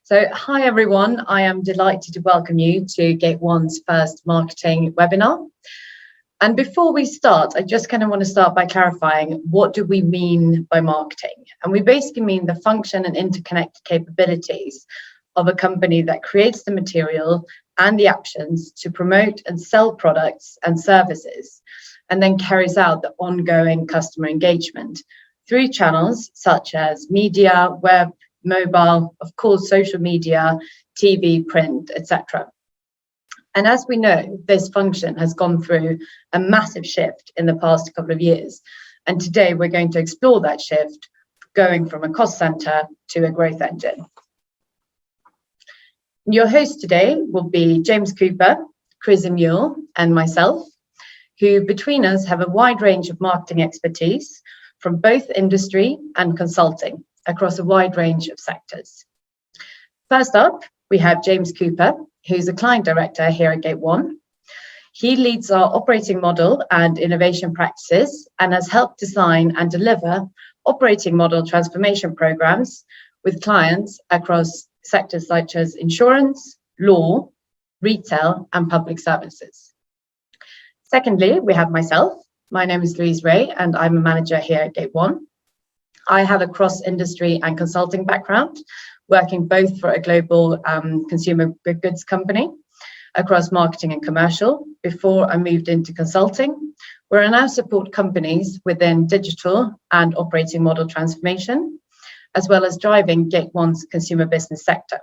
So, hi everyone, I am delighted to welcome you to Gate One's first marketing webinar. And before we start, I just kind of want to start by clarifying, what do we mean by marketing? And we basically mean the function and interconnected capabilities of a company that creates the material and the actions to promote and sell products and services, and then carries out the ongoing customer engagement through channels such as media, web, mobile, of course, social media, TV, print, etc. And as we know, this function has gone through a massive shift in the past couple of years. And today we're going to explore that shift, going from a cost center to a growth engine. Your host today will be James Cooper, Chris Mule, and myself, who between us have a wide range of marketing expertise from both industry and consulting across a wide range of sectors. First up, we have James Cooper, who's a client director here at Gate One. He leads our operating model and innovation practices and has helped design and deliver operating model transformation programs with clients across sectors such as insurance, law, retail, and public services. Secondly, we have myself. My name is Louise Ray, and I'm a manager here at Gate One. I have a cross-industry and consulting background, working both for a global consumer goods company across marketing and commercial before I moved into consulting, where I now support companies within digital and operating model transformation, as well as driving Gate One's consumer business sector.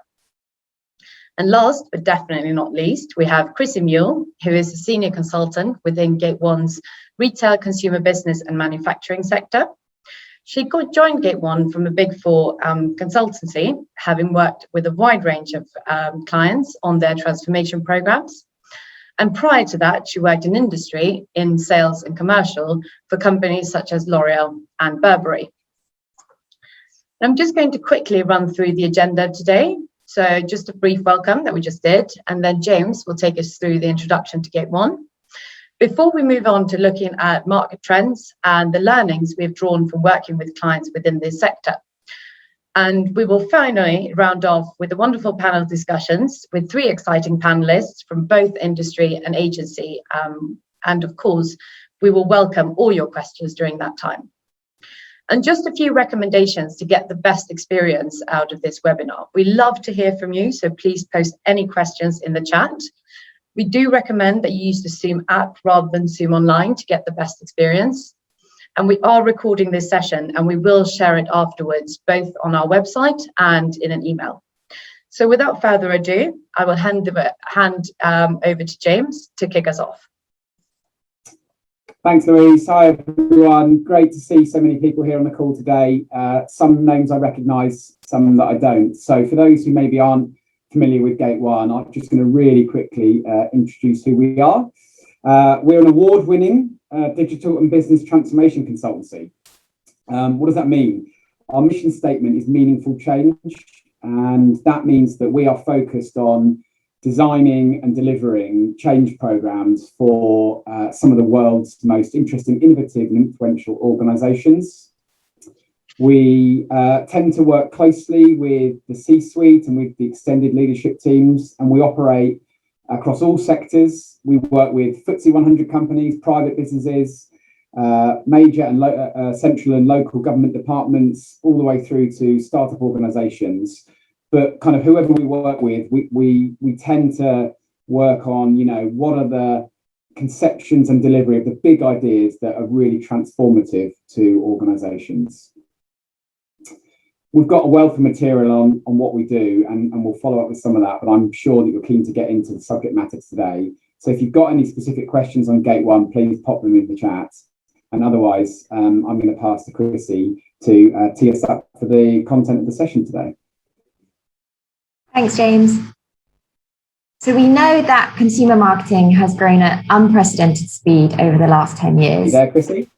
And last, but definitely not least, we have Chris Mule, who is a senior consultant within Gate One's retail, consumer business and manufacturing sector. She joined Gate One from a Big Four consultancy, having worked with a wide range of clients on their transformation programs. And prior to that, she worked in industry in sales and commercial for companies such as L'Oreal and Burberry. I'm just going to quickly run through the agenda today. So just a brief welcome that we just did, and then James will take us through the introduction to Gate One. Before we move on to looking at market trends and the learnings we've drawn from working with clients within this sector. And we will finally round off with the wonderful panel discussions with 3 exciting panelists from both industry and agency. And of course, we will welcome all your questions during that time. And just a few recommendations to get the best experience out of this webinar. We love to hear from you, so please post any questions in the chat. We do recommend that you use the Zoom app rather than Zoom online to get the best experience. And we are recording this session and we will share it afterwards, both on our website and in an email. So without further ado, I will hand over to James to kick us off. Thanks, Louise. Hi, everyone. Great to see so many people here on the call today. Some names I recognise, some that I don't. So for those who maybe aren't familiar with Gate One, I'm just going to really quickly introduce who we are. We're an award-winning digital and business transformation consultancy. What does that mean? Our mission statement is meaningful change, and that means that we are focused on designing and delivering change programs for some of the world's most interesting, innovative and influential organisations. We tend to work closely with the C-suite and with the extended leadership teams, and we operate across all sectors. We work with FTSE 100 companies, private businesses, major and central and local government departments, all the way through to startup organisations. But kind of whoever we work with, we tend to work on, what are the conceptions and delivery of the big ideas that are really transformative to organisations. We've got a wealth of material on what we do, and we'll follow up with some of that, but I'm sure that you're keen to get into the subject matter today. So if you've got any specific questions on Gate One, please pop them in the chat. And otherwise, I'm going to pass to Chrissy to tee us up for the content of the session today. Thanks, James. So we know that consumer marketing has grown at unprecedented speed over the last 10 years. You there, Chrissy?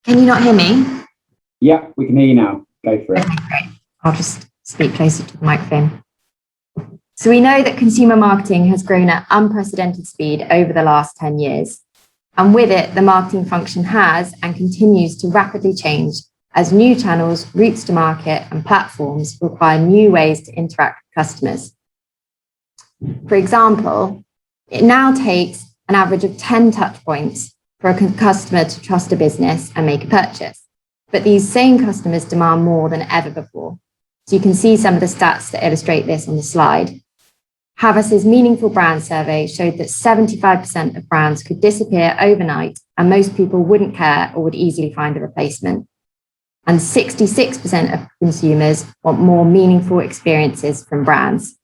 Can you not hear me? Yeah, we can hear you now. Go for it. Okay, great. I'll just speak closer to the microphone. So we know that consumer marketing has grown at unprecedented speed over the last 10 years. And with it, the marketing function has and continues to rapidly change as new channels, routes to market, and platforms require new ways to interact with customers. For example, it now takes an average of 10 touch points for a customer to trust a business and make a purchase. But these same customers demand more than ever before. So you can see some of the stats that illustrate this on the slide. Havas's Meaningful Brand Survey showed that 75% of brands could disappear overnight and most people wouldn't care or would easily find a replacement. And 66% of consumers want more meaningful experiences from brands.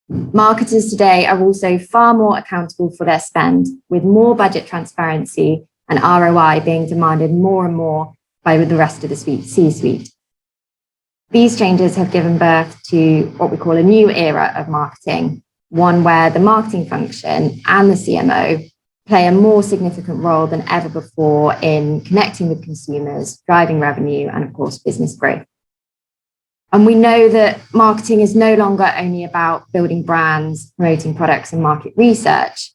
Marketers today are also far more accountable for their spend, with more budget transparency and ROI being demanded more and more by the rest of the C-suite. These changes have given birth to what we call a new era of marketing, one where the marketing function and the CMO play a more significant role than ever before in connecting with consumers, driving revenue, and of course, business growth. And we know that marketing is no longer only about building brands, promoting products, and market research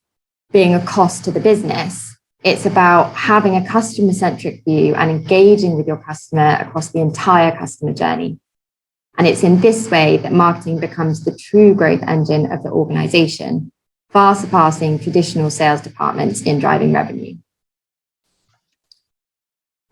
being a cost to the business. It's about having a customer-centric view and engaging with your customer across the entire customer journey. And it's in this way that marketing becomes the true growth engine of the organization, far surpassing traditional sales departments in driving revenue.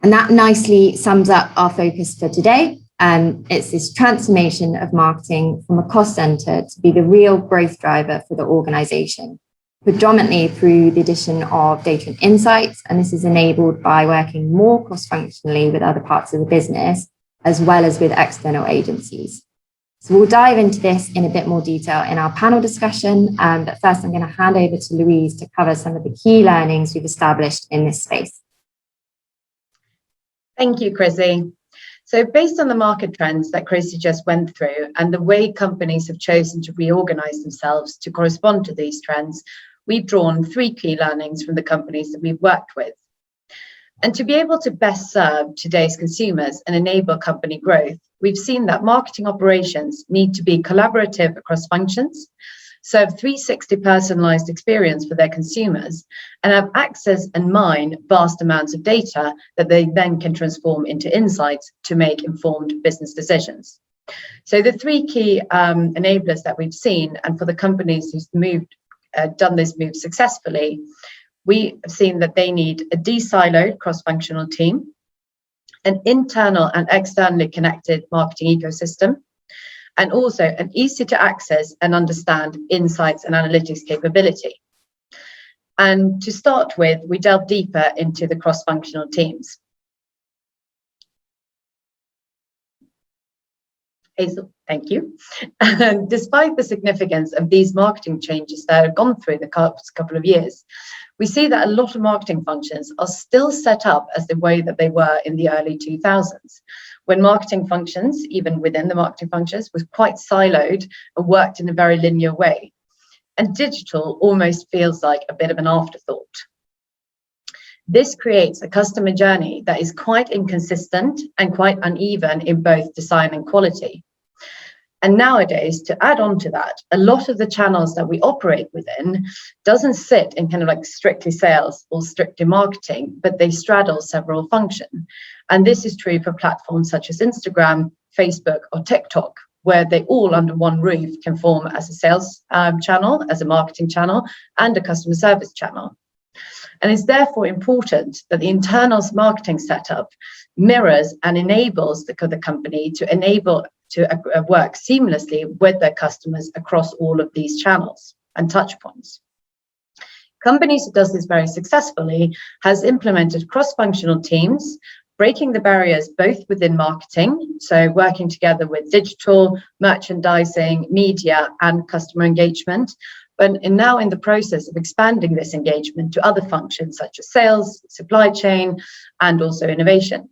And that nicely sums up our focus for today. It's this transformation of marketing from a cost center to be the real growth driver for the organization, predominantly through the addition of data and insights. And this is enabled by working more cross-functionally with other parts of the business, as well as with external agencies. So we'll dive into this in a bit more detail in our panel discussion. But first, I'm going to hand over to Louise to cover some of the key learnings we've established in this space. Thank you, Chrissy. So based on the market trends that Chrissy just went through and the way companies have chosen to reorganize themselves to correspond to these trends, we've drawn 3 key learnings from the companies that we've worked with. And to be able to best serve today's consumers and enable company growth, we've seen that marketing operations need to be collaborative across functions, serve 360 personalized experience for their consumers, and have access and mine vast amounts of data that they then can transform into insights to make informed business decisions. So the 3 key enablers that we've seen, and for the companies who've done this move successfully, we have seen that they need a de-siloed cross-functional team, an internal and externally connected marketing ecosystem, and also an easy to access and understand insights and analytics capability. And to start with, we delve deeper into the cross-functional teams. Hazel, thank you. And despite the significance of these marketing changes that have gone through the past couple of years, we see that a lot of marketing functions are still set up as the way that they were in the early 2000s, when marketing functions, even within the marketing functions, was quite siloed and worked in a very linear way. And digital almost feels like a bit of an afterthought. This creates a customer journey that is quite inconsistent and quite uneven in both design and quality. And nowadays, to add on to that, a lot of the channels that we operate within doesn't sit in kind of like strictly sales or strictly marketing, but they straddle several functions. And this is true for platforms such as Instagram, Facebook, or TikTok, where they all under one roof can form as a sales channel, as a marketing channel, and a customer service channel. And it's therefore important that the internal marketing setup mirrors and enables the company to enable to work seamlessly with their customers across all of these channels and touch points. Companies who does this very successfully has implemented cross-functional teams, breaking the barriers both within marketing, so working together with digital, merchandising, media, and customer engagement, but now in the process of expanding this engagement to other functions such as sales, supply chain, and also innovation.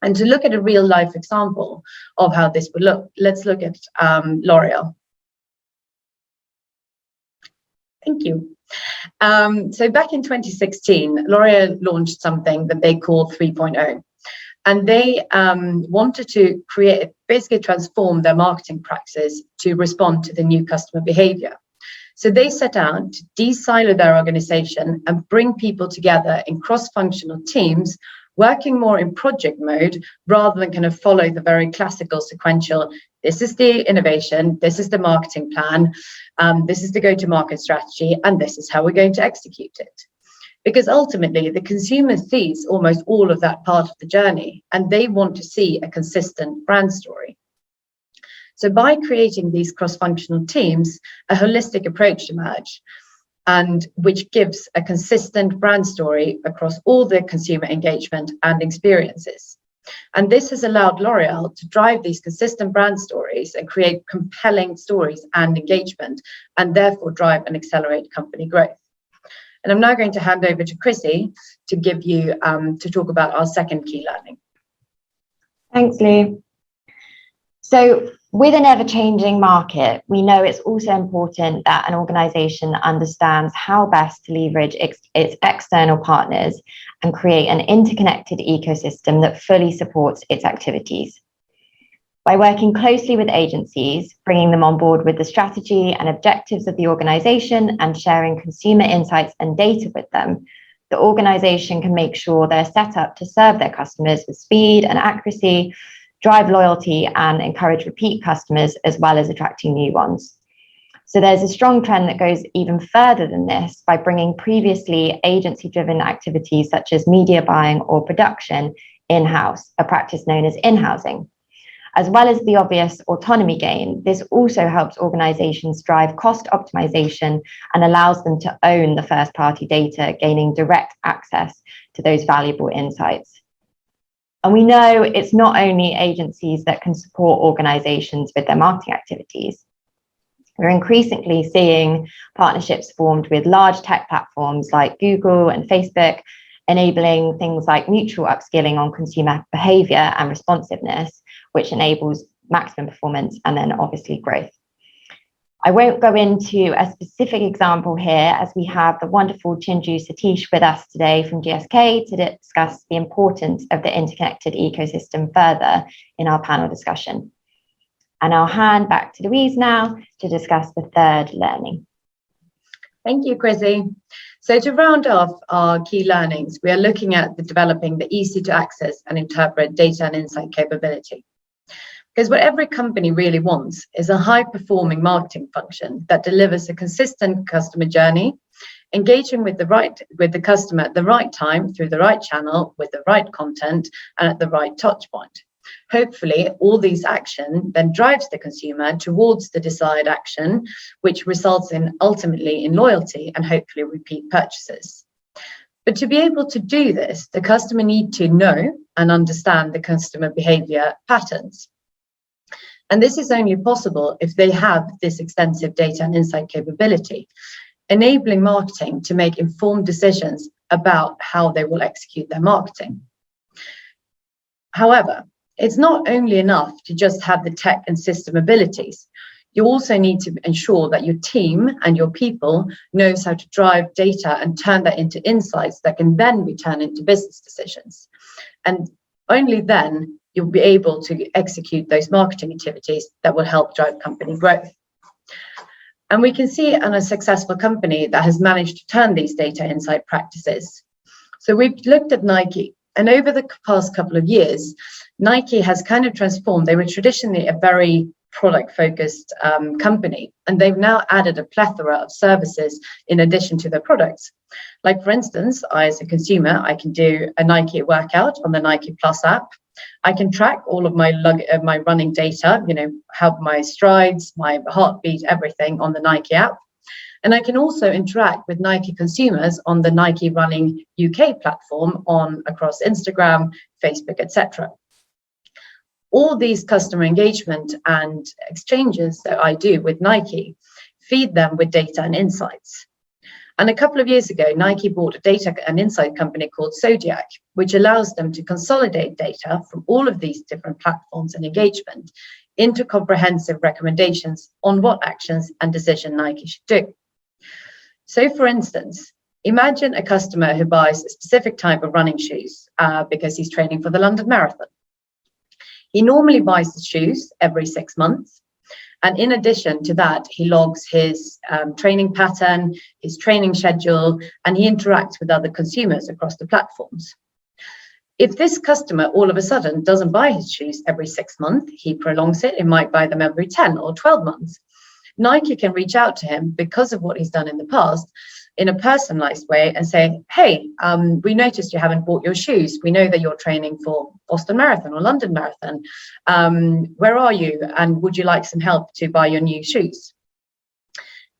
And to look at a real life example of how this would look, let's look at L'Oreal. Thank you. So back in 2016, L'Oreal launched something that they call 3.0. And they wanted to basically transform their marketing practice to respond to the new customer behavior. So they set out to de-silo their organization and bring people together in cross-functional teams working more in project mode rather than kind of follow the very classical sequential, this is the innovation, this is the marketing plan, this is the go-to-market strategy, and this is how we're going to execute it. Because ultimately, the consumer sees almost all of that part of the journey, and they want to see a consistent brand story. So by creating these cross-functional teams, a holistic approach emerged, and which gives a consistent brand story across all the consumer engagement and experiences. And this has allowed L'Oréal to drive these consistent brand stories and create compelling stories and engagement, and therefore drive and accelerate company growth. And I'm now going to hand over to Chrissy to give you to talk about our second key learning. Thanks, Lou. So with an ever-changing market, we know it's also important that an organisation understands how best to leverage its external partners and create an interconnected ecosystem that fully supports its activities. By working closely with agencies, bringing them on board with the strategy and objectives of the organisation and sharing consumer insights and data with them, the organisation can make sure they're set up to serve their customers with speed and accuracy, drive loyalty and encourage repeat customers, as well as attracting new ones. So there's a strong trend that goes even further than this by bringing previously agency-driven activities such as media buying or production in-house, a practice known as in-housing. As well as the obvious autonomy gain, this also helps organizations drive cost optimization and allows them to own the first-party data, gaining direct access to those valuable insights. And we know it's not only agencies that can support organizations with their marketing activities. We're increasingly seeing partnerships formed with large tech platforms like Google and Facebook, enabling things like mutual upskilling on consumer behavior and responsiveness, which enables maximum performance and then obviously growth. I won't go into a specific example here, as we have the wonderful Chinju Satish with us today from GSK to discuss the importance of the interconnected ecosystem further in our panel discussion. And I'll hand back to Louise now to discuss the third learning. Thank you, Chrissy. So to round off our key learnings, we are looking at developing the easy to access and interpret data and insight capability. Because what every company really wants is a high-performing marketing function that delivers a consistent customer journey, engaging with the customer at the right time, through the right channel, with the right content, and at the right touch point. Hopefully, all these action then drives the consumer towards the desired action, which results in ultimately in loyalty and hopefully repeat purchases. But to be able to do this, the customer need to know and understand the customer behavior patterns. And this is only possible if they have this extensive data and insight capability, enabling marketing to make informed decisions about how they will execute their marketing. However, it's not only enough to just have the tech and system abilities. You also need to ensure that your team and your people knows how to drive data and turn that into insights that can then be turned into business decisions. And only then you'll be able to execute those marketing activities that will help drive company growth. And we can see in a successful company that has managed to turn these data insight practices. So we've looked at Nike, and over the past couple of years, Nike has kind of transformed. They were traditionally a very product-focused company, and they've now added a plethora of services in addition to their products. Like, for instance, I as a consumer, I can do a Nike workout on the Nike Plus app. I can track all of my running data, how my strides, my heartbeat, everything on the Nike app. And I can also interact with Nike consumers on the Nike Running UK platform across Instagram, Facebook, etc. All these customer engagement and exchanges that I do with Nike feed them with data and insights. And a couple of years ago, Nike bought a data and insight company called Zodiac, which allows them to consolidate data from all of these different platforms and engagement into comprehensive recommendations on what actions and decisions Nike should do. So, for instance, imagine a customer who buys a specific type of running shoes because he's training for the London Marathon. He normally buys the shoes every 6 months. And in addition to that, he logs his training pattern, his training schedule, and he interacts with other consumers across the platforms. If this customer all of a sudden doesn't buy his shoes every 6 months, he prolongs it, it might buy them every 10 or 12 months. Nike can reach out to him because of what he's done in the past in a personalized way and say, hey, we noticed you haven't bought your shoes. We know that you're training for Boston Marathon or London Marathon. Where are you? And would you like some help to buy your new shoes?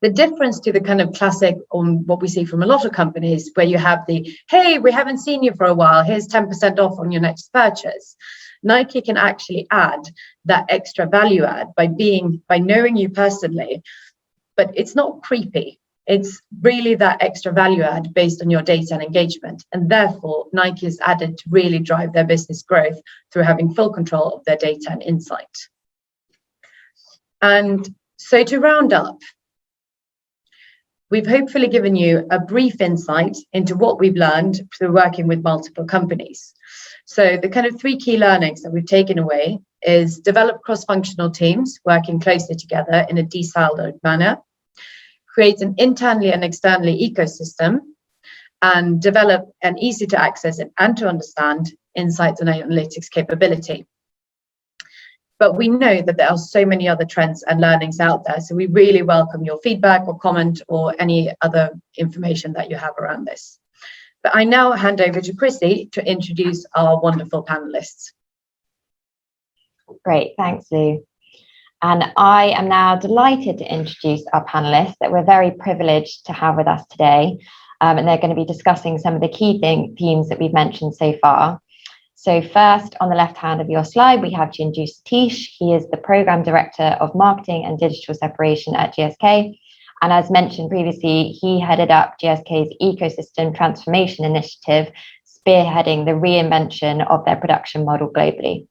The difference to the kind of classic on what we see from a lot of companies where you have the, hey, we haven't seen you for a while, here's 10% off on your next purchase. Nike can actually add that extra value add by knowing you personally, but it's not creepy. It's really that extra value add based on your data and engagement. And therefore, Nike is added to really drive their business growth through having full control of their data and insight. And so to round up, we've hopefully given you a brief insight into what we've learned through working with multiple companies. So the kind of 3 key learnings that we've taken away is develop cross-functional teams working closely together in a de-siloed manner, create an internally and externally ecosystem, and develop an easy to access and to understand insights and analytics capability. But we know that there are so many other trends and learnings out there. So we really welcome your feedback or comment or any other information that you have around this. But I now hand over to Chrissy to introduce our wonderful panelists. Great, thanks, Lou. And I am now delighted to introduce our panelists that we're very privileged to have with us today. And they're going to be discussing some of the key themes that we've mentioned so far. So first, on the left hand of your slide, we have Chinju Satish. He is the Program Director of Marketing and Digital Separation at GSK. And as mentioned previously, he headed up GSK's Ecosystem Transformation Initiative, spearheading the reinvention of their production model globally.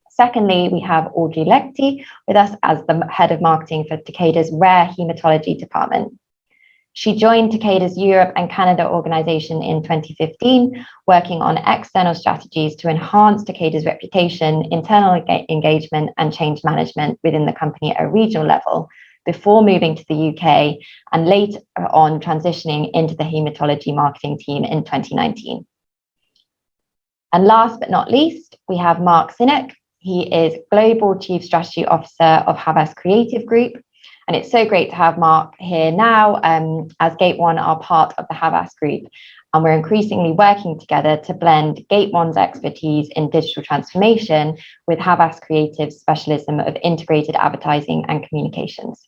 Secondly, we have Audrey Lecty with us as the Head of Marketing for Takeda's Rare Hematology Department. She joined Takeda's Europe and Canada organization in 2015, working on external strategies to enhance Takeda's reputation, internal engagement, and change management within the company at a regional level, before moving to the UK and later on transitioning into the hematology marketing team in 2019. And last but not least, we have Mark Sinek. He is Global Chief Strategy Officer of Havas Creative Group. And it's so great to have Mark here now, as Gate One are part of the Havas Group. And we're increasingly working together to blend Gate One's expertise in digital transformation with Havas Creative's specialism of integrated advertising and communications.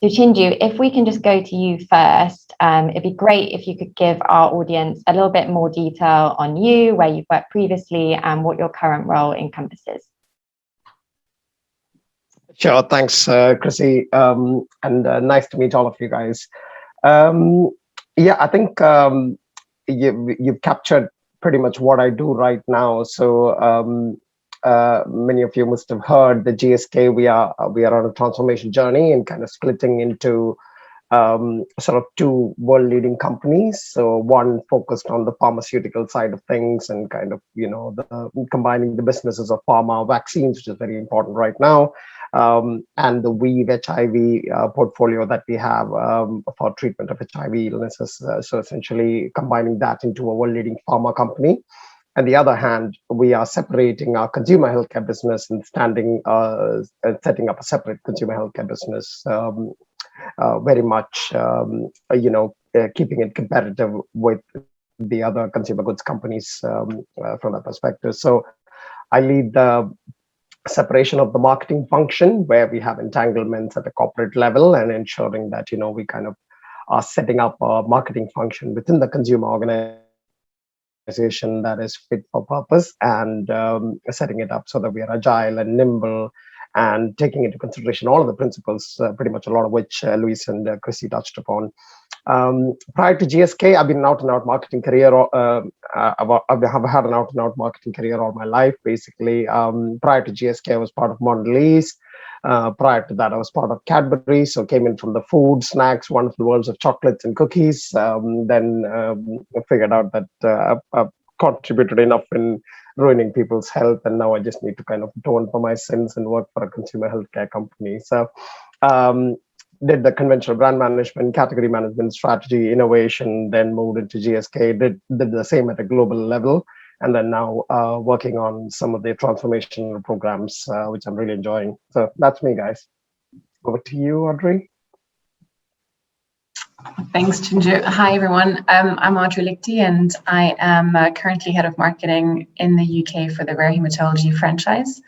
So Chinju, if we can just go to you first, it'd be great if you could give our audience a little bit more detail on you, where you've worked previously, and what your current role encompasses. Sure, thanks, Chrissy, and nice to meet all of you guys. Yeah, I think you've captured pretty much what I do right now. So many of you must have heard the GSK. We are on a transformation journey and kind of splitting into sort of 2 world-leading companies. So one focused on the pharmaceutical side of things and kind of, combining the businesses of pharma vaccines, which is very important right now, and the Weave HIV portfolio that we have for treatment of HIV illnesses. So essentially combining that into a world-leading pharma company. On the other hand, we are separating our consumer healthcare business and setting up a separate consumer healthcare business, very much, keeping it competitive with the other consumer goods companies from that perspective. So I lead the separation of the marketing function, where we have entanglements at a corporate level and ensuring that, we kind of are setting up a marketing function within the consumer organization that is fit for purpose, and setting it up so that we are agile and nimble and taking into consideration all of the principles, pretty much a lot of which Luis and Chrissy touched upon. Prior to GSK, I've been an out-and-out marketing career. I've had an out-and-out marketing career all my life, basically. Prior to GSK, I was part of Mondelez. Prior to that, I was part of Cadbury, so came in from the food, snacks, one of the worlds of chocolates and cookies. Then figured out that I've contributed enough in ruining people's health, and now I just need to kind of atone for my sins and work for a consumer healthcare company. So did the conventional brand management, category management, strategy, innovation, then moved into GSK, did the same at a global level, and then now working on some of the transformational programs, which I'm really enjoying. So that's me, guys. Over to you, Audrey. Thanks, Chinju. Hi, everyone. I'm Audrey Lichty, and I am currently head of marketing in the UK for the Rare Hematology franchise.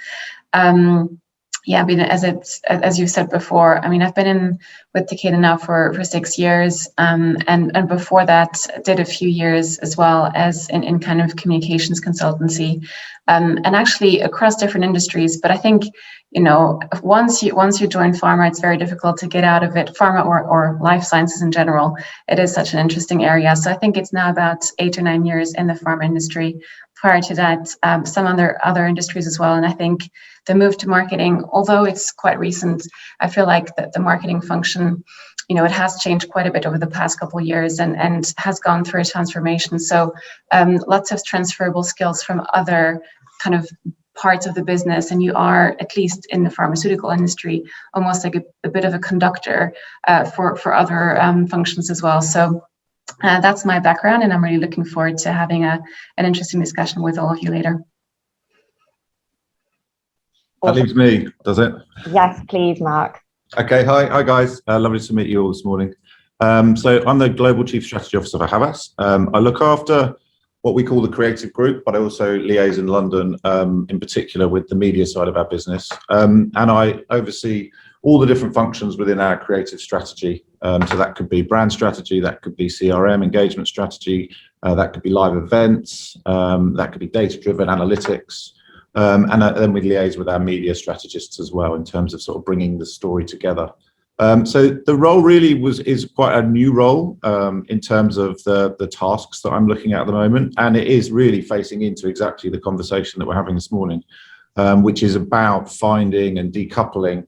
Yeah, I mean, as you said before, I mean, I've been in with Takeda now for 6 years, and before that, did a few years as well as in kind of communications consultancy, and actually across different industries. But I think, you know, once you join pharma, it's very difficult to get out of it. Pharma or life sciences in general, it is such an interesting area. So I think it's now about 8 or 9 years in the pharma industry. Prior to that, some other industries as well. And I think the move to marketing, although it's quite recent, I feel like that the marketing function, you know, it has changed quite a bit over the past couple of years and has gone through a transformation. So lots of transferable skills from other kind of parts of the business, and you are, at least in the pharmaceutical industry, almost like a bit of a conductor for other functions as well. So that's my background, and I'm really looking forward to having an interesting discussion with all of you later. That leaves me, does it? Yes, please, Mark. Okay, hi guys. Lovely to meet you all this morning. So I'm the Global Chief Strategy Officer for Havas. I look after what we call the creative group, but I also liaise in London, in particular with the media side of our business. And I oversee all the different functions within our creative strategy. So that could be brand strategy, that could be CRM, engagement strategy, that could be live events, that could be data-driven analytics. And then we liaise with our media strategists as well in terms of sort of bringing the story together. So the role really is quite a new role in terms of the tasks that I'm looking at the moment. And it is really facing into exactly the conversation that we're having this morning, which is about finding and decoupling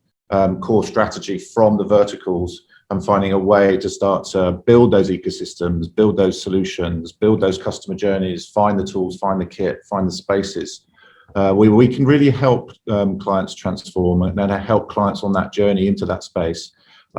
core strategy from the verticals and finding a way to start to build those ecosystems, build those solutions, build those customer journeys, find the tools, find the kit, find the spaces. We can really help clients transform and help clients on that journey into that space.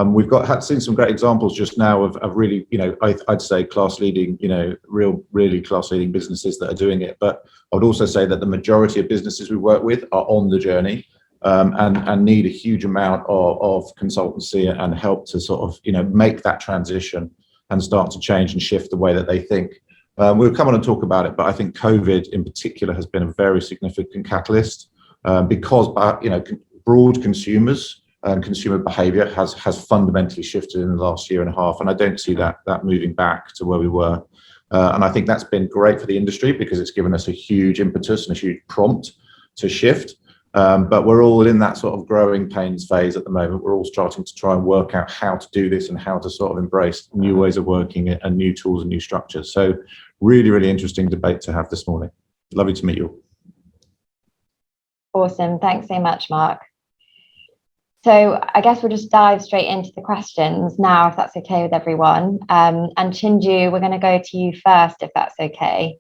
We've seen some great examples just now of really, you know, I'd say class leading, you know, really class leading businesses that are doing it. But I would also say that the majority of businesses we work with are on the journey and need a huge amount of consultancy and help to sort of, you know, make that transition and start to change and shift the way that they think. We'll come on and talk about it, but I think COVID in particular has been a very significant catalyst because, you know, broad consumers and consumer behavior has fundamentally shifted in the last year and a half, and I don't see that moving back to where we were. And I think that's been great for the industry because it's given us a huge impetus and a huge prompt to shift. But we're all in that sort of growing pains phase at the moment. We're all starting to try and work out how to do this and how to sort of embrace new ways of working and new tools and new structures. So really interesting debate to have this morning. Lovely to meet you all. Awesome. Thanks so much, Mark. So I guess we'll just dive straight into the questions now, if that's okay with everyone. And Chinju, we're going to go to you first, if that's okay.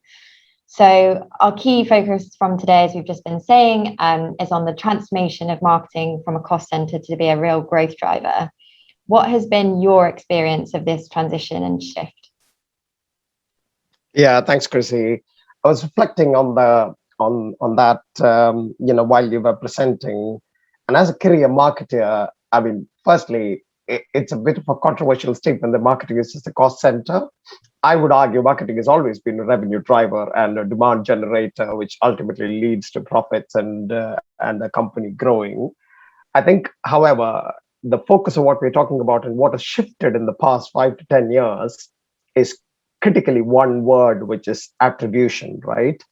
So our key focus from today, as we've just been saying, is on the transformation of marketing from a cost center to be a real growth driver. What has been your experience of this transition and shift? Yeah, thanks, Chrissy. I was reflecting on that, you know, while you were presenting. And as a career marketer, I mean, firstly, it's a bit of a controversial statement that marketing is just a cost center. I would argue marketing has always been a revenue driver and a demand generator, which ultimately leads to profits and the company growing. I think, however, the focus of what we're talking about and what has shifted in the past 5 to 10 years is critically one word, which is attribution, right?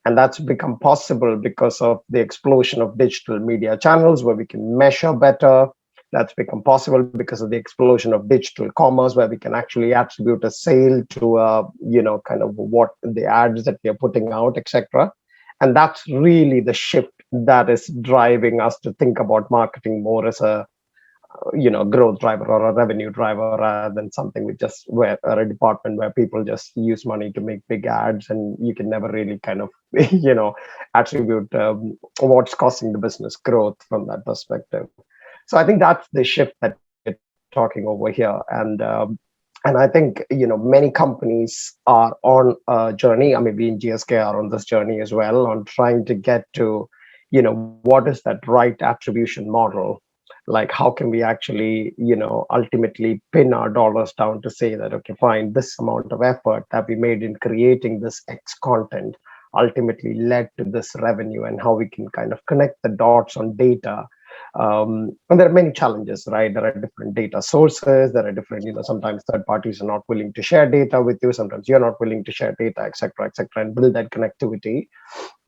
And that's become possible because of the explosion of digital media channels where we can measure better. That's become possible because of the explosion of digital commerce, where we can actually attribute a sale to, you know, kind of what the ads that we are putting out, etc. And that's really the shift that is driving us to think about marketing more as a, you know, growth driver or a revenue driver rather than something with just a department where people just use money to make big ads and you can never really kind of, you know, attribute what's costing the business growth from that perspective. So I think that's the shift that we're talking over here. And I think, many companies are on a journey. I mean, we in GSK are on this journey as well, on trying to get to, what is that right attribution model? Like, how can we actually, ultimately pin our dollars down to say that, okay, fine, this amount of effort that we made in creating this X content ultimately led to this revenue, and how we can kind of connect the dots on data. And there are many challenges, right? There are different data sources. There are different, sometimes third parties are not willing to share data with you. Sometimes you're not willing to share data, et cetera, and build that connectivity.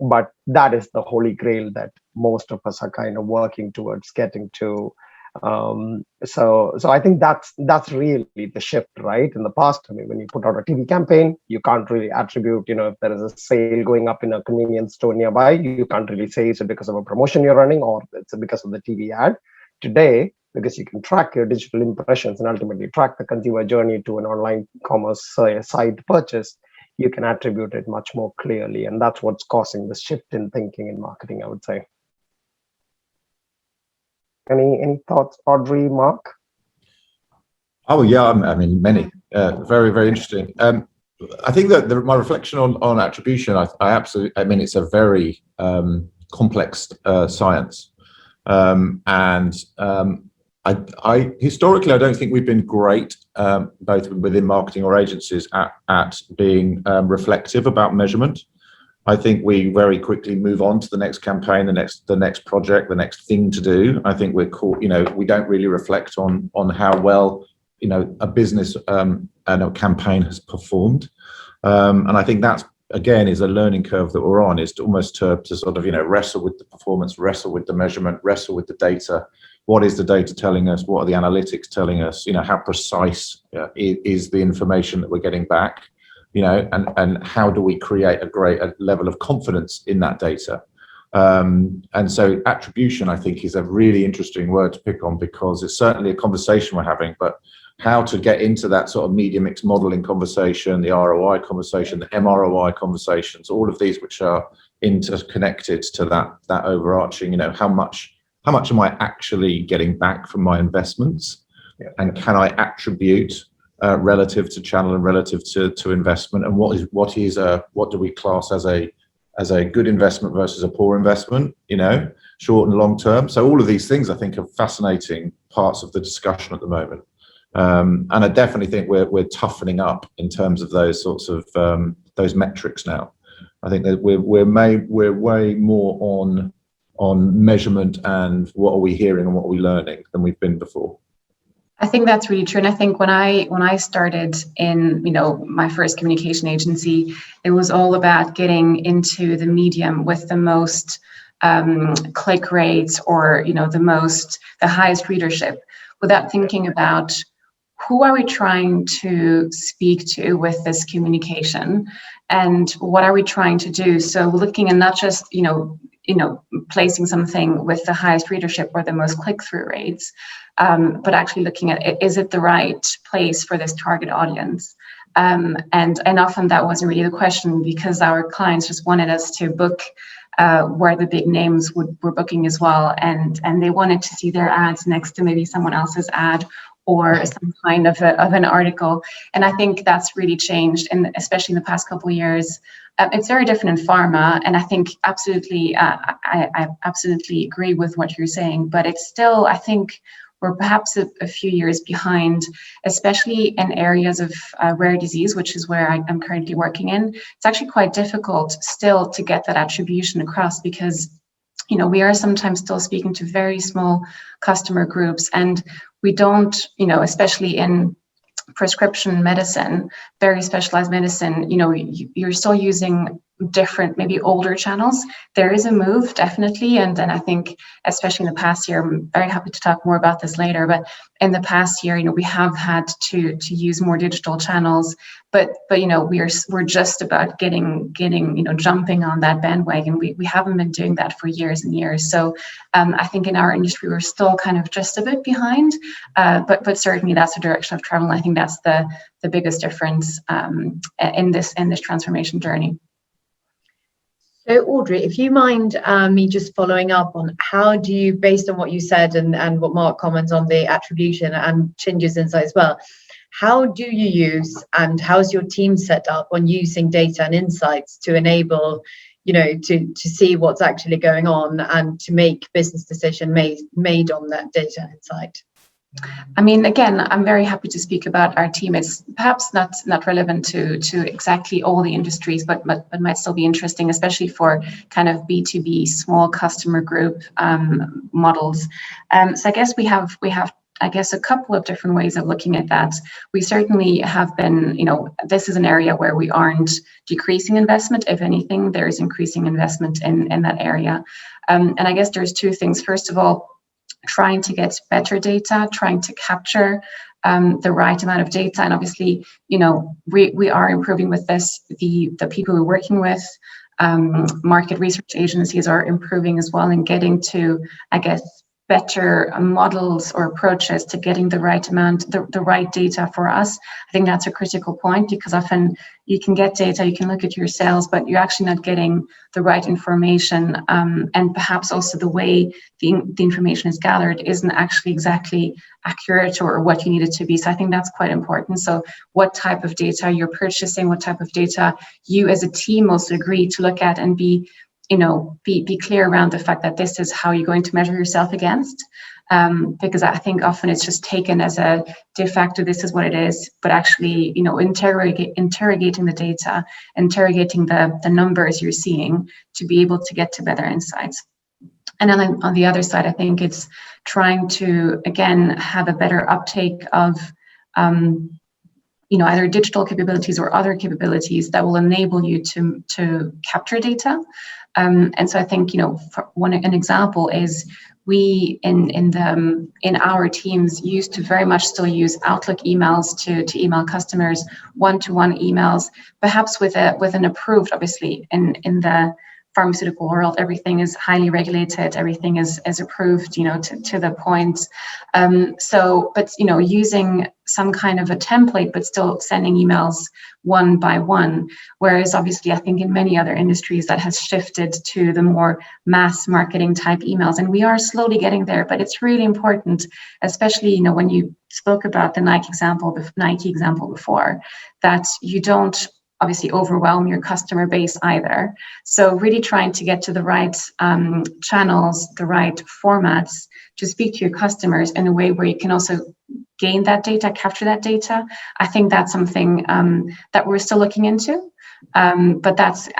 But that is the holy grail that most of us are kind of working towards getting to. So I think that's really the shift, right? In the past, I mean, when you put out a TV campaign, you can't really attribute, if there is a sale going up in a convenience store nearby, you can't really say it's because of a promotion you're running or it's because of the TV ad. Today, because you can track your digital impressions and ultimately track the consumer journey to an online commerce site purchase, you can attribute it much more clearly. And that's what's causing the shift in thinking in marketing, I would say. Any thoughts, Audrey, Mark? Oh yeah, I mean, many. Very, very interesting. I think that my reflection on attribution, I absolutely, I mean, it's a very complex science, and I historically, I don't think we've been great, both within marketing or agencies, at being reflective about measurement. I think we very quickly move on to the next campaign, the next project, the next thing to do. I think we're caught, we don't really reflect on how well, a business and a campaign has performed. And I think that's, again, is a learning curve that we're on, is to almost to sort of, wrestle with the performance, wrestle with the measurement, wrestle with the data. What is the data telling us? What are the analytics telling us? How precise is the information that we're getting back? And how do we create a level of confidence in that data? And so attribution, I think, is a really interesting word to pick on, because it's certainly a conversation we're having, but how to get into that sort of media mix modeling conversation, the ROI conversation, the MROI conversations, all of these which are interconnected to that overarching, how much am I actually getting back from my investments? Yeah. And can I attribute relative to channel and relative to investment, and what do we class as a good investment versus a poor investment, short and long term. So all of these things, I think, are fascinating parts of the discussion at the moment, and I definitely think we're toughening up in terms of those sorts of those metrics now. I think that we're way more on measurement and what are we hearing and what are we learning than we've been before. I think that's really true. And I think when I started in, my first communication agency, it was all about getting into the medium with the most click rates, or, the highest readership, without thinking about who are we trying to speak to with this communication and what are we trying to do. So looking at not just, placing something with the highest readership or the most click-through rates, but actually looking at is it the right place for this target audience? And often that wasn't really the question, because our clients just wanted us to book where the big names were booking as well, and they wanted to see their ads next to maybe someone else's ad or some kind of an article. And I think that's really changed, and especially in the past couple of years. It's very different in pharma, and I think absolutely, I absolutely agree with what you're saying, but it's still, I think, we're perhaps a few years behind, especially in areas of rare disease, which is where I'm currently working in. It's actually quite difficult still to get that attribution across, because we are sometimes still speaking to very small customer groups, and we don't, especially in prescription medicine, very specialized medicine, you're still using different, maybe older channels. There is a move, definitely, and then I think, especially in the past year, I'm very happy to talk more about this later, but in the past year, we have had to use more digital channels, but we're just about getting jumping on that bandwagon. We haven't been doing that for years and years. So I think in our industry, we're still kind of just a bit behind, but certainly that's the direction of travel. And I think that's the biggest difference in this transformation journey. So Audrey, if you mind me just following up on how do you, based on what you said and what Mark comments on the attribution and Chinju's insight as well, how do you use, and how's your team set up on using data and insights to enable, to see what's actually going on and to make business decision made on that data and insight? I mean, again, I'm very happy to speak about our team. It's perhaps not relevant to exactly all the industries, but might still be interesting, especially for kind of B2B small customer group models. So I guess we have a couple of different ways of looking at that. We certainly have been, this is an area where we aren't decreasing investment. If anything, there is increasing investment in that area. And I guess there's two things. First of all, trying to get better data, trying to capture the right amount of data. And obviously, we are improving with this. The people we're working with, market research agencies are improving as well in getting to, I guess, better models or approaches to getting the right amount, the right data for us. I think that's a critical point, because often you can get data, you can look at your sales, but you're actually not getting the right information, and perhaps also the way the information is gathered isn't actually exactly accurate or what you need it to be. So I think that's quite important. So what type of data you're purchasing, what type of data you as a team also agree to look at and be clear around the fact that this is how you're going to measure yourself against. Because I think often it's just taken as a de facto, this is what it is, but actually, interrogating the data, interrogating the numbers you're seeing to be able to get to better insights. And then on the other side, I think it's trying to, again, have a better uptake of either digital capabilities or other capabilities that will enable you to capture data. And so I think, an example is we in our teams used to very much still use Outlook emails to email customers, one-to-one emails, perhaps with an approved, obviously, in the pharmaceutical world, everything is highly regulated, everything is approved, to the point. But using some kind of a template, but still sending emails one by one. Whereas obviously, I think in many other industries that has shifted to the more mass marketing type emails, and we are slowly getting there. But it's really important, especially when you spoke about the Nike example before, that you don't obviously overwhelm your customer base either. So really trying to get to the right channels, the right formats to speak to your customers in a way where you can also gain that data, capture that data. I think that's something that we're still looking into. But that's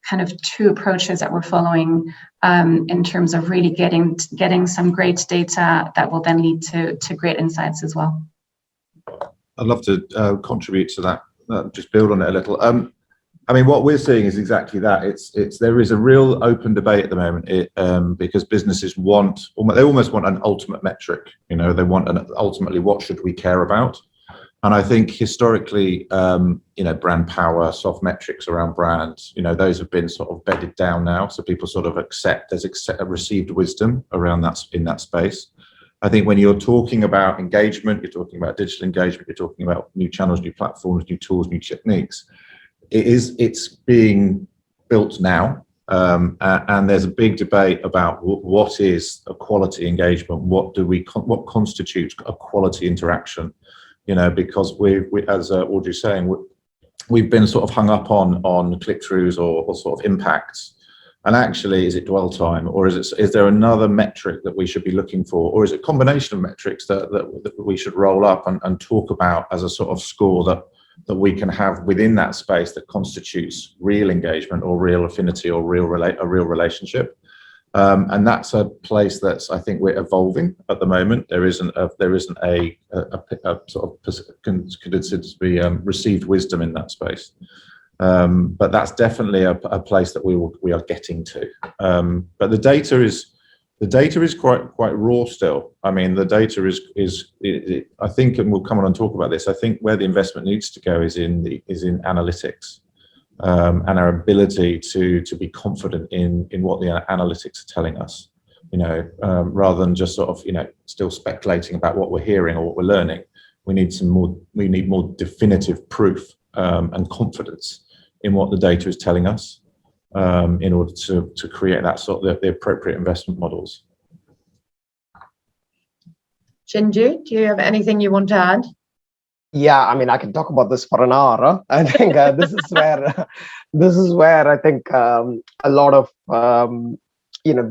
kind of two approaches that we're following in terms of really getting some great data that will then lead to great insights as well. I'd love to contribute to that. Just build on it a little. I mean, what we're seeing is exactly that. There is a real open debate at the moment, because businesses almost want an ultimate metric. They want ultimately, what should we care about? And I think historically, brand power, soft metrics around brands, those have been sort of bedded down now. So people sort of there's received wisdom around that in that space. I think when you're talking about engagement, you're talking about digital engagement, you're talking about new channels, new platforms, new tools, new techniques. It's being built now, and there's a big debate about what is a quality engagement. What constitutes a quality interaction? Because we as Audrey's saying, we've been sort of hung up on click-throughs or sort of impacts. And actually, is it dwell time, or is there another metric that we should be looking for, or is it a combination of metrics that we should roll up and talk about as a sort of score that we can have within that space that constitutes real engagement or real affinity or a real relationship? And that's a place that's, I think, we're evolving at the moment. There isn't a sort of considered to be received wisdom in that space. But that's definitely a place that we are getting to. But the data is quite raw still. I mean, the data is I think, and we'll come on and talk about this, I think where the investment needs to go is in analytics, and our ability to be confident in what the analytics are telling us, rather than just sort of, still speculating about what we're hearing or what we're learning. We need more definitive proof and confidence in what the data is telling us, in order to create that sort of the appropriate investment models. Shinju, do you have anything you want to add? Yeah, I mean, I can talk about this for an hour. Huh? I think this is where this is where I think a lot of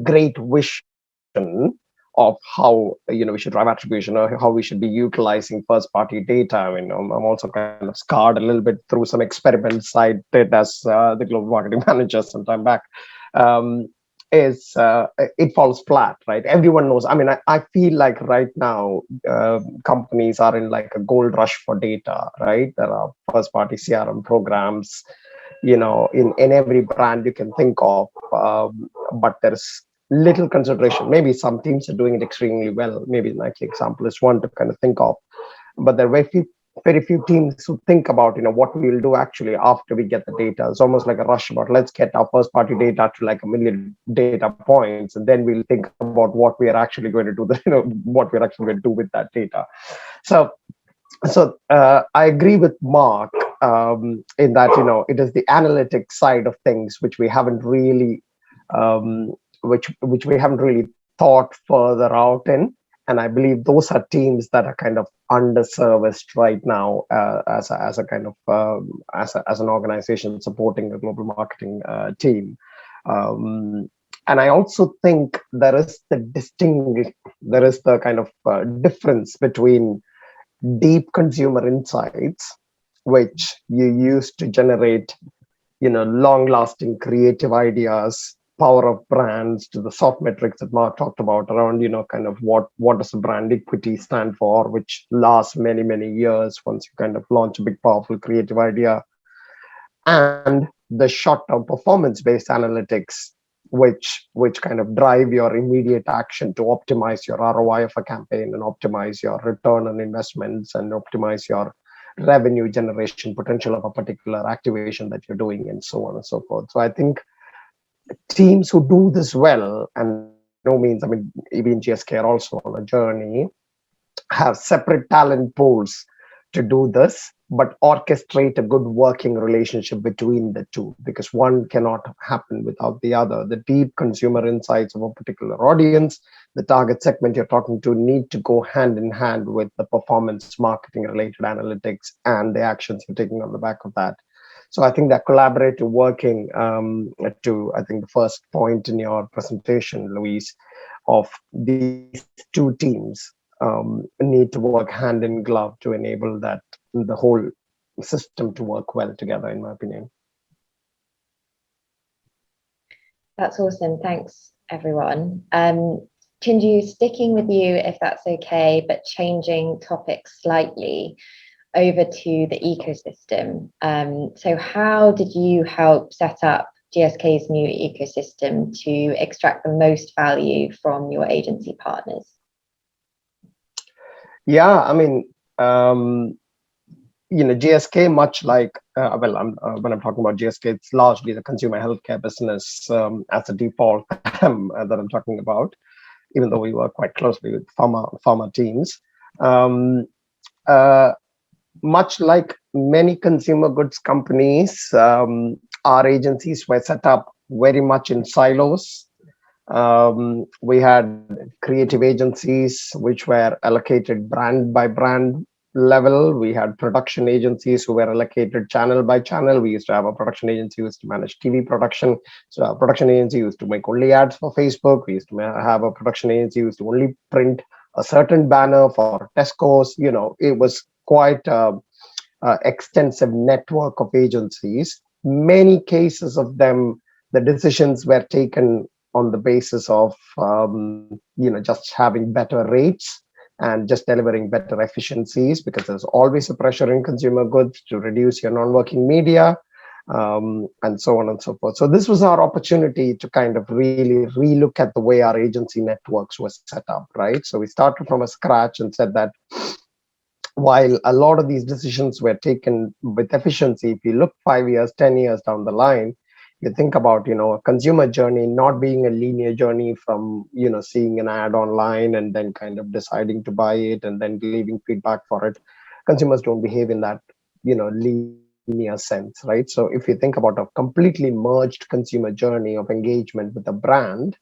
great vision of how we should drive attribution or how we should be utilizing first-party data. I mean, I'm also kind of scarred a little bit through some experiments I did as the global marketing manager some time back. Is it falls flat, right? Everyone knows. I mean, I feel like right now companies are in like a gold rush for data, right? There are first party CRM programs, in every brand you can think of, but there's little consideration. Maybe some teams are doing it extremely well. Maybe Nike example is one to kind of think of, but there are very few teams who think about what we will do actually after we get the data. It's almost like a rush about let's get our first party data to like 1 million data points, and then we'll think about what we are actually going to do what we're actually going to do with that data. So I agree with Mark in that it is the analytics side of things which we haven't really which we haven't really thought further out in. And I believe those are teams that are kind of underserviced right now as a kind of as an organization supporting a global marketing team. And I also think there is the kind of difference between deep consumer insights, which you use to generate long-lasting creative ideas, power of brands, to the soft metrics that Mark talked about around, kind of what does the brand equity stand for, which lasts many, many years once you kind of launch a big, powerful creative idea, and the short-term performance-based analytics, which kind of drive your immediate action to optimize your ROI of a campaign and optimize your return on investments and optimize your revenue generation potential of a particular activation that you're doing, and so on and so forth. So I think teams who do this well, and no means, I mean, even GSK are also on a journey, have separate talent pools to do this, but orchestrate a good working relationship between the two, because one cannot happen without the other. The deep consumer insights of a particular audience, the target segment you're talking to, need to go hand in hand with the performance marketing related analytics and the actions you're taking on the back of that. So I think that collaborative working, to I think the first point in your presentation, Louise, of these two teams need to work hand in glove to enable that the whole system to work well together, in my opinion. That's awesome. Thanks, everyone. Chinju, sticking with you, if that's okay, but changing topics slightly over to the ecosystem. So how did you help set up GSK's new ecosystem to extract the most value from your agency partners? Yeah, I mean, GSK, much like, when I'm talking about GSK, it's largely the consumer healthcare business as a default that I'm talking about, even though we work quite closely with pharma teams. Much like many consumer goods companies, our agencies were set up very much in silos. We had creative agencies which were allocated brand by brand level. We had production agencies who were allocated channel by channel. We used to have a production agency who used to manage TV production. So our production agency used to make only ads for Facebook. We used to have a production agency who used to only print a certain banner for Tesco's. It was quite an extensive network of agencies. Many cases of them, the decisions were taken on the basis of just having better rates and just delivering better efficiencies, because there's always a pressure in consumer goods to reduce your non-working media, and so on and so forth. So this was our opportunity to kind of really relook at the way our agency networks were set up, right? So we started from a scratch and said that while a lot of these decisions were taken with efficiency, if you look 5 years, 10 years down the line, you think about, a consumer journey not being a linear journey from, seeing an ad online and then kind of deciding to buy it and then leaving feedback for it. Consumers don't behave in that, linear sense, right? So if you think about a completely merged consumer journey of engagement with a brand,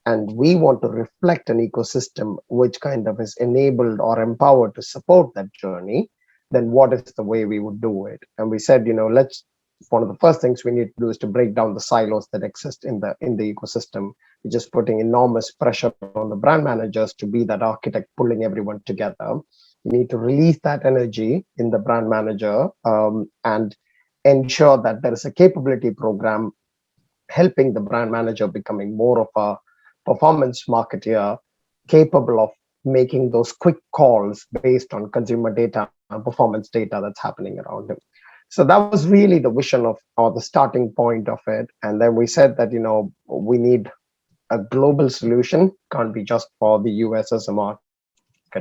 and we want to reflect an ecosystem which kind of is enabled or empowered to support that journey, then what is the way we would do it? And we said, one of the first things we need to do is to break down the silos that exist in the ecosystem, which is putting enormous pressure on the brand managers to be that architect pulling everyone together. You need to release that energy in the brand manager and ensure that there is a capability program helping the brand manager becoming more of a performance marketeer, capable of making those quick calls based on consumer data and performance data that's happening around him. So that was really the vision or the starting point of it. And then we said that, we need a global solution, can't be just for the US as a market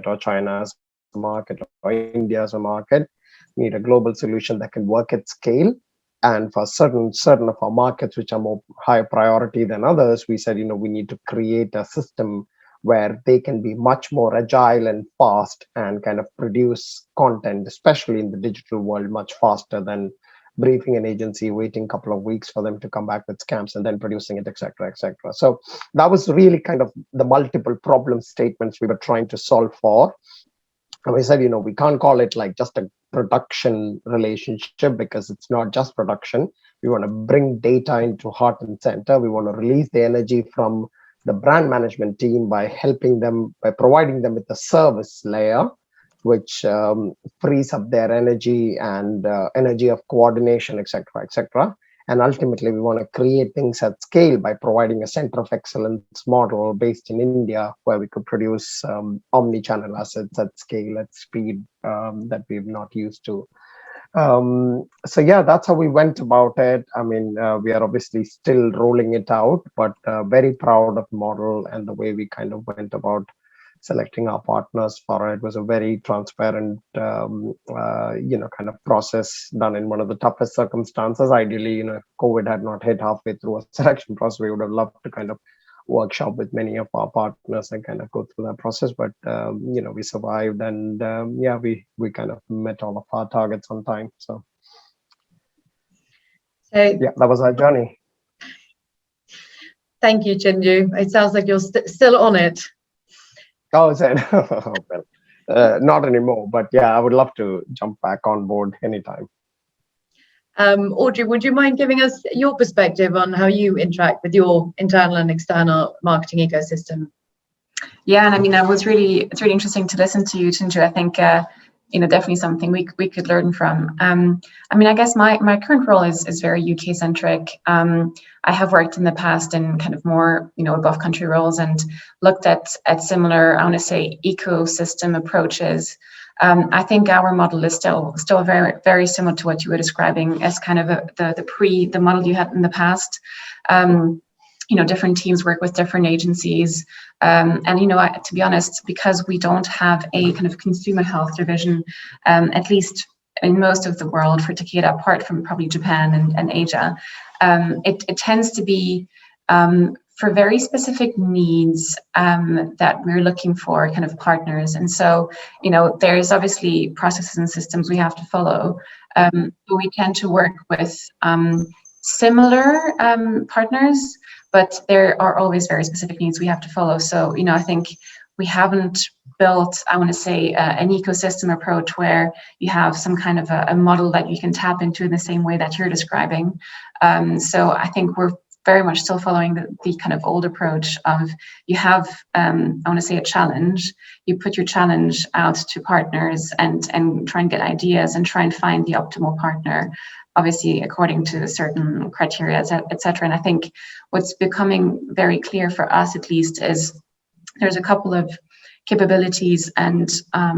or China as a market or India as a market. We need a global solution that can work at scale. And for certain of our markets, which are more high priority than others, we said, we need to create a system where they can be much more agile and fast and kind of produce content, especially in the digital world, much faster than briefing an agency, waiting a couple of weeks for them to come back with scams and then producing it, et cetera, et cetera. So that was really kind of the multiple problem statements we were trying to solve for. And we said, we can't call it like just a production relationship, because it's not just production. We want to bring data into heart and center. We want to release the energy from the brand management team by helping them, by providing them with a service layer, which frees up their energy and energy of coordination, et cetera. And ultimately, we want to create things at scale by providing a center of excellence model based in India, where we could produce omni-channel assets at scale, at speed that we've not used to. So yeah, that's how we went about it. I mean, we are obviously still rolling it out, but very proud of the model and the way we kind of went about selecting our partners for it. Was a very transparent, kind of process done in one of the toughest circumstances. Ideally, if COVID had not hit halfway through a selection process, we would have loved to kind of workshop with many of our partners and kind of go through that process. But, we survived, and we kind of met all of our targets on time. So yeah, that was our journey. Thank you, Chinju. It sounds like you're still on it. Oh, is it? Well, not anymore, but yeah, I would love to jump back on board anytime. Audrey, would you mind giving us your perspective on how you interact with your internal and external marketing ecosystem? Yeah, and I mean, it's really interesting to listen to you, Chinju. I think definitely something we could learn from. I mean, I guess my current role is very UK centric. I have worked in the past in kind of more above country roles and looked at similar, I want to say, ecosystem approaches. I think our model is still very, very similar to what you were describing as kind of the model you had in the past. Different teams work with different agencies. And, to be honest, because we don't have a kind of consumer health division, at least in most of the world for Takeda, apart from probably Japan and Asia, it tends to be for very specific needs that we're looking for kind of partners. And so, there's obviously processes and systems we have to follow, but we tend to work with similar partners, but there are always very specific needs we have to follow. So, I think we haven't built, I want to say, an ecosystem approach where you have some kind of a model that you can tap into in the same way that you're describing. So I think we're very much still following the kind of old approach of you have, I want to say, a challenge. You put your challenge out to partners and try and get ideas and try and find the optimal partner, obviously according to certain criteria, et cetera. And I think what's becoming very clear for us, at least, is there's a couple of capabilities and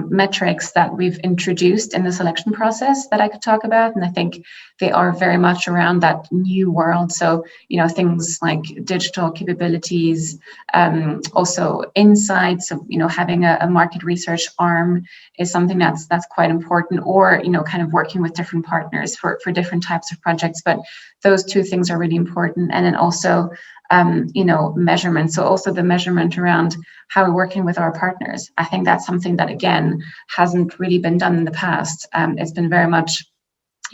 metrics that we've introduced in the selection process that I could talk about. And I think they are very much around that new world. So, things like digital capabilities, also insights of, having a market research arm is something that's quite important, or, kind of working with different partners for different types of projects. But those two things are really important. And then also, measurement. So also the measurement around how we're working with our partners. I think that's something that, again, hasn't really been done in the past. It's been very much,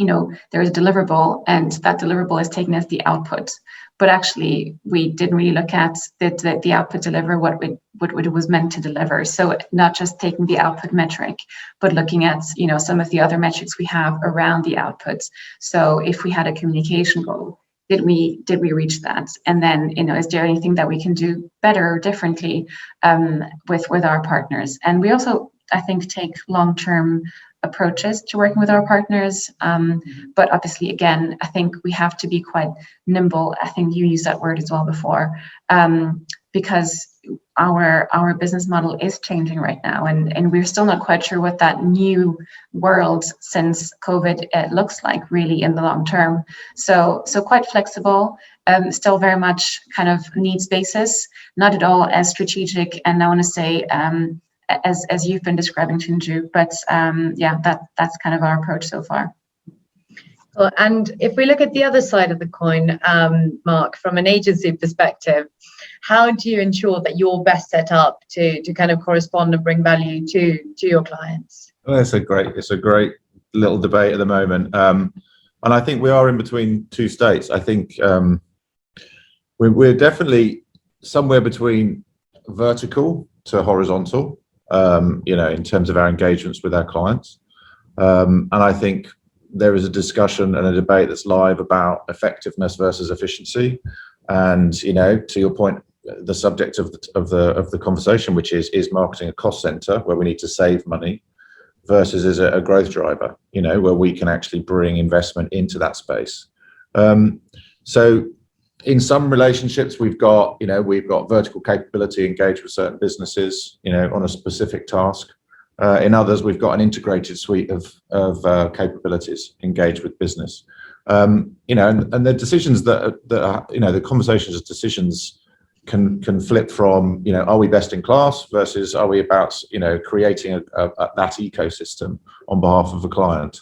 there is a deliverable, and that deliverable is taken as the output. But actually, we didn't really look at the output deliver what it was meant to deliver. So not just taking the output metric, but looking at some of the other metrics we have around the outputs. So if we had a communication goal, did we reach that? And then is there anything that we can do better or differently with our partners? And we also, I think, take long-term approaches to working with our partners. But obviously, again, I think we have to be quite nimble. I think you used that word as well before, because our business model is changing right now, and we're still not quite sure what that new world since COVID looks like really in the long term. So quite flexible, still very much kind of needs basis, not at all as strategic, and I want to say as you've been describing, Chinju, but that's kind of our approach so far. Well, and if we look at the other side of the coin, Mark, from an agency perspective, how do you ensure that you're best set up to kind of correspond and bring value to your clients? Well, it's a great little debate at the moment, and I think we are in between two states. I think we're definitely somewhere between vertical to horizontal. In terms of our engagements with our clients. And I think there is a discussion and a debate that's live about effectiveness versus efficiency. And, to your point, the subject of the conversation, which is marketing a cost center where we need to save money versus is it a growth driver, where we can actually bring investment into that space. So in some relationships, we've got vertical capability engaged with certain businesses, on a specific task. In others, we've got an integrated suite of capabilities engaged with business. And the decisions that are, the conversations of decisions can flip from, are we best in class versus are we about, creating that ecosystem on behalf of a client.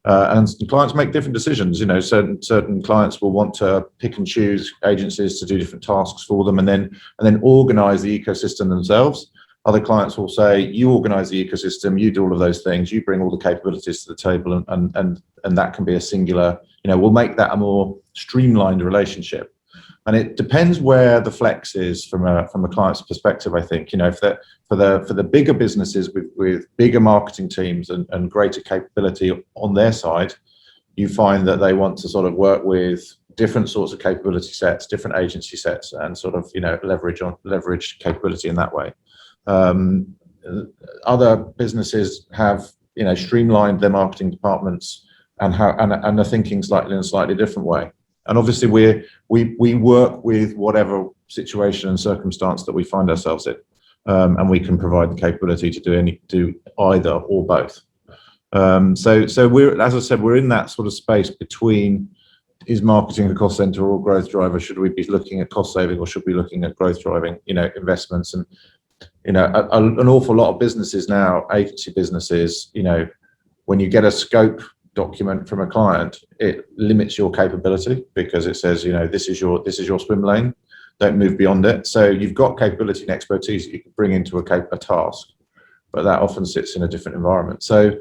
And clients make different decisions. Certain clients will want to pick and choose agencies to do different tasks for them, and then organize the ecosystem themselves. Other clients will say, you organize the ecosystem, you do all of those things, you bring all the capabilities to the table, and that can be a singular. We'll make that a more streamlined relationship. And it depends where the flex is from a client's perspective. I think for the bigger businesses with bigger marketing teams and greater capability on their side, you find that they want to sort of work with different sorts of capability sets, different agency sets, and sort of leverage capability in that way. Other businesses have streamlined their marketing departments and are thinking in a slightly different way. And obviously, we work with whatever situation and circumstance that we find ourselves in, and we can provide the capability to do either or both. So we're, as I said, we're in that sort of space between: is marketing a cost center or growth driver? Should we be looking at cost saving, or should we be looking at growth driving? Investments, and an awful lot of businesses now, agency businesses, when you get a scope document from a client, it limits your capability because it says, this is your swim lane, don't move beyond it. So you've got capability and expertise that you can bring into a task, but that often sits in a different environment. So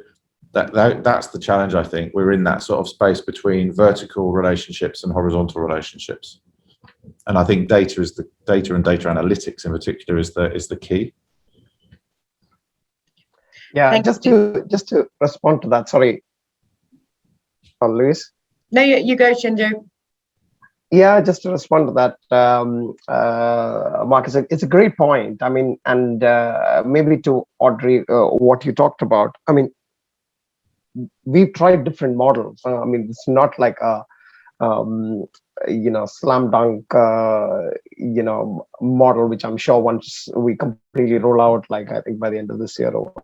that's the challenge. I think we're in that sort of space between vertical relationships and horizontal relationships, and I think data and data analytics in particular is the key. Yeah, just to respond to that, sorry, Louise. No, you go, Chinju. Yeah, just to respond to that, Mark, it's a great point. I mean, and maybe to Audrey, what you talked about. I mean, we've tried different models. I mean, it's not like a slam dunk model, which I'm sure once we completely roll out, like I think by the end of this year, or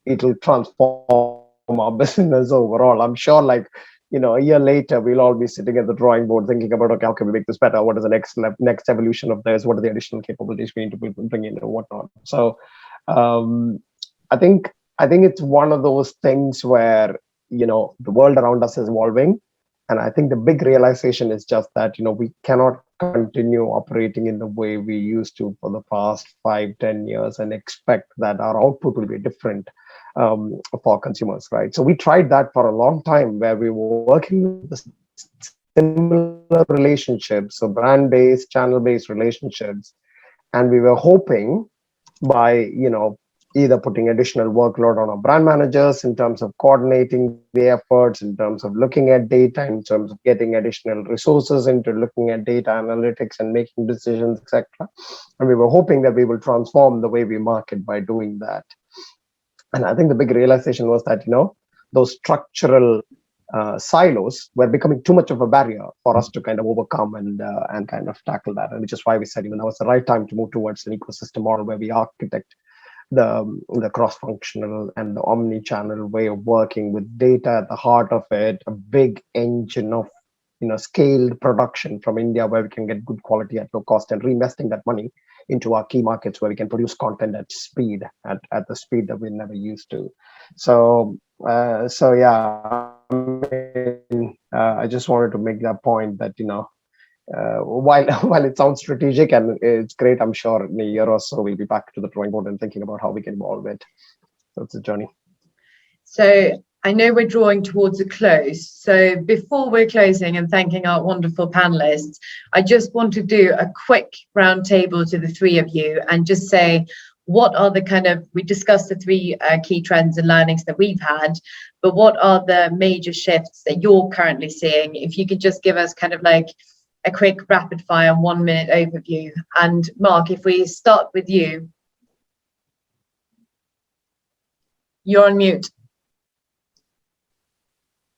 it'll transform our business overall. I'm sure, like, a year later, we'll all be sitting at the drawing board thinking about, okay, how can we make this better? What is the next evolution of this? What are the additional capabilities we need to bring in and whatnot? So I think it's one of those things where, the world around us is evolving. And I think the big realization is just that, we cannot continue operating in the way we used to for the past 5-10 years and expect that our output will be different for consumers, right? So we tried that for a long time, where we were working with the similar relationships, so brand-based, channel-based relationships, and we were hoping by either putting additional workload on our brand managers in terms of coordinating the efforts, in terms of looking at data, in terms of getting additional resources into looking at data analytics and making decisions, etc. And we were hoping that we will transform the way we market by doing that. And I think the big realization was that those structural silos were becoming too much of a barrier for us to kind of overcome and kind of tackle that. And which is why we said now it's the right time to move towards an ecosystem model where we architect the cross-functional and the omni-channel way of working with data at the heart of it, a big engine of scaled production from India where we can get good quality at low cost, and reinvesting that money into our key markets where we can produce content at speed, at the speed that we never used to. So yeah, I just wanted to make that point that while it sounds strategic and it's great, I'm sure in a year or so we'll be back to the drawing board and thinking about how we can evolve it. So it's a journey. So I know we're drawing towards a close. So before we're closing and thanking our wonderful panelists, I just want to do a quick round table to the three of you and just say, what are the we discussed the three key trends and learnings that we've had, but what are the major shifts that you're currently seeing? If you could just give us a quick rapid fire 1 minute overview. And Mark, if we start with you. You're on mute.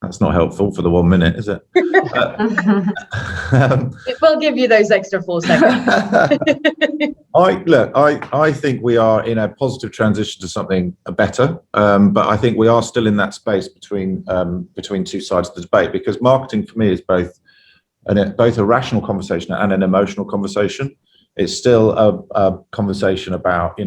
That's not helpful for the 1 minute, is it? It will give you those extra 4 seconds. I think we are in a positive transition to something better, but I think we are still in that space between two sides of the debate, because marketing for me is both a rational conversation and an emotional conversation. It's still a conversation about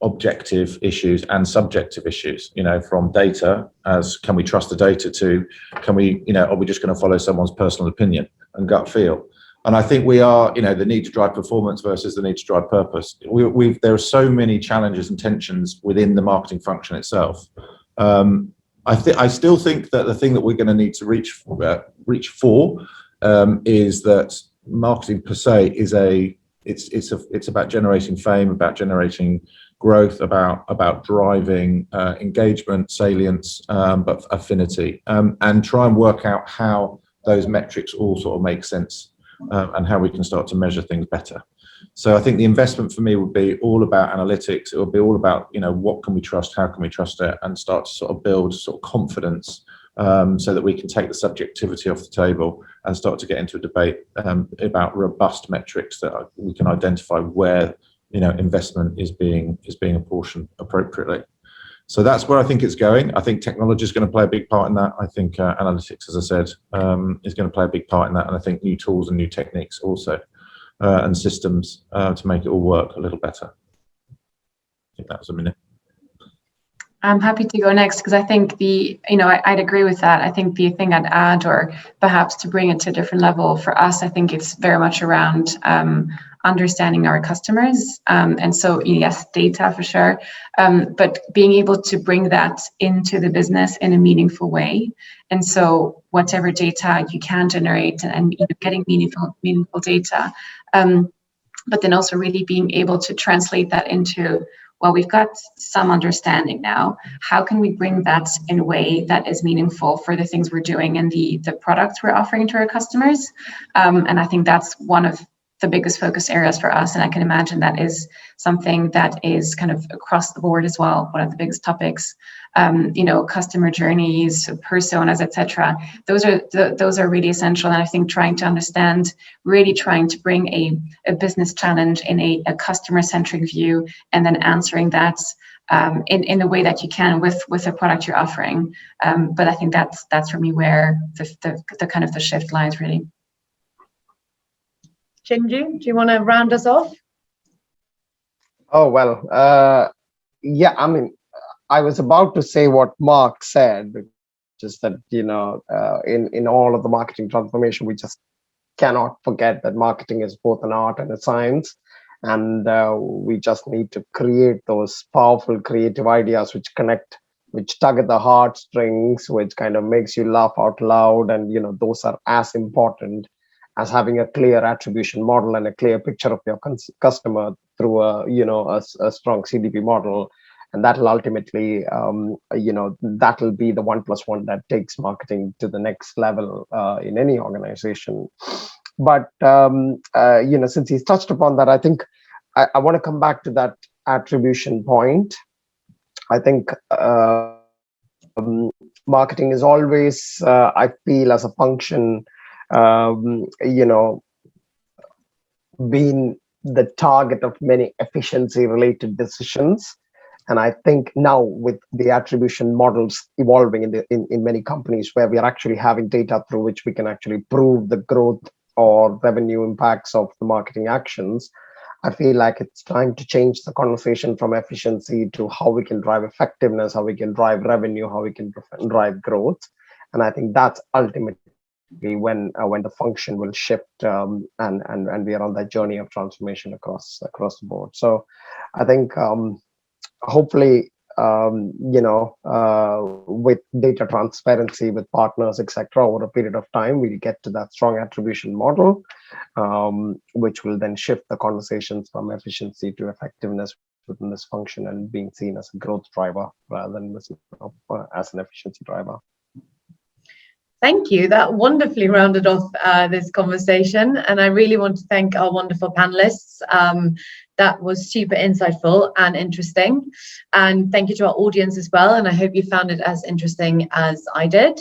objective issues and subjective issues, from data as can we trust the data to are we just going to follow someone's personal opinion and gut feel. And I think we are, the need to drive performance versus the need to drive purpose. There are so many challenges and tensions within the marketing function itself. I still think that the thing that we're going to need to reach for is that marketing per se is it's about generating fame, about generating growth, about driving engagement, salience, but affinity, and try and work out how those metrics all sort of make sense, and how we can start to measure things better. So I think the investment for me would be all about analytics. It would be all about what can we trust, how can we trust it, and start to sort of build sort of confidence, so that we can take the subjectivity off the table and start to get into a debate about robust metrics that we can identify where investment is being apportioned appropriately. So that's where I think it's going. I think technology is going to play a big part in that. I think analytics, as I said, is going to play a big part in that, and I think new tools and new techniques also, and systems to make it all work a little better. I think that was a minute. I'm happy to go next, because I think I'd agree with that. I think the thing I'd add, or perhaps to bring it to a different level for us, I think it's very much around understanding our customers. And so, yes, data for sure, but being able to bring that into the business in a meaningful way. And so whatever data you can generate and getting meaningful data, but then also really being able to translate that into, well, we've got some understanding now. How can we bring that in a way that is meaningful for the things we're doing and the products we're offering to our customers? And I think that's one of the biggest focus areas for us. And I can imagine that is something that is kind of across the board as well. One of the biggest topics, customer journeys, personas, etc. Those are really essential. And I think trying to bring a business challenge in a customer-centric view, and then answering that in the way that you can with the product you're offering. But I think that's for me where the kind of the shift lies, really. Chinju, do you want to round us off? Oh, well, yeah, I mean, I was about to say what Mark said, just that, in all of the marketing transformation, we just cannot forget that marketing is both an art and a science. And we just need to create those powerful creative ideas which connect, which tug at the heartstrings, which kind of makes you laugh out loud. And, those are as important as having a clear attribution model and a clear picture of your customer through a strong CDP model. And that'll ultimately, that'll be the 1+1 that takes marketing to the next level in any organization. But, since he's touched upon that, I think I want to come back to that attribution point. I think marketing is always, I feel, as a function, being the target of many efficiency-related decisions. And I think now with the attribution models evolving in many companies, where we are actually having data through which we can actually prove the growth or revenue impacts of the marketing actions, I feel like it's time to change the conversation from efficiency to how we can drive effectiveness, how we can drive revenue, how we can drive growth. And I think that's ultimately when the function will shift, and we are on that journey of transformation across the board. So I think hopefully, with data transparency with partners, etc., over a period of time, we'll get to that strong attribution model, which will then shift the conversations from efficiency to effectiveness within this function and being seen as a growth driver rather than as an efficiency driver. Thank you. That wonderfully rounded off this conversation. And I really want to thank our wonderful panelists. That was super insightful and interesting. And thank you to our audience as well. And I hope you found it as interesting as I did.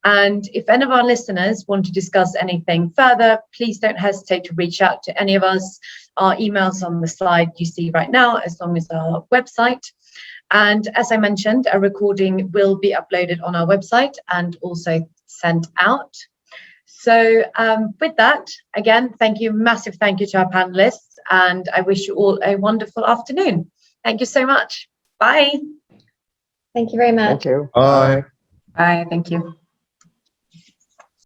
And if any of our listeners want to discuss anything further, please don't hesitate to reach out to any of us. Our email's on the slide you see right now, as long as our website. And as I mentioned, a recording will be uploaded on our website and also sent out. So with that, again, massive thank you to our panelists, and I wish you all a wonderful afternoon. Thank you so much. Bye. Thank you very much. Thank you. Bye. Bye. Thank you.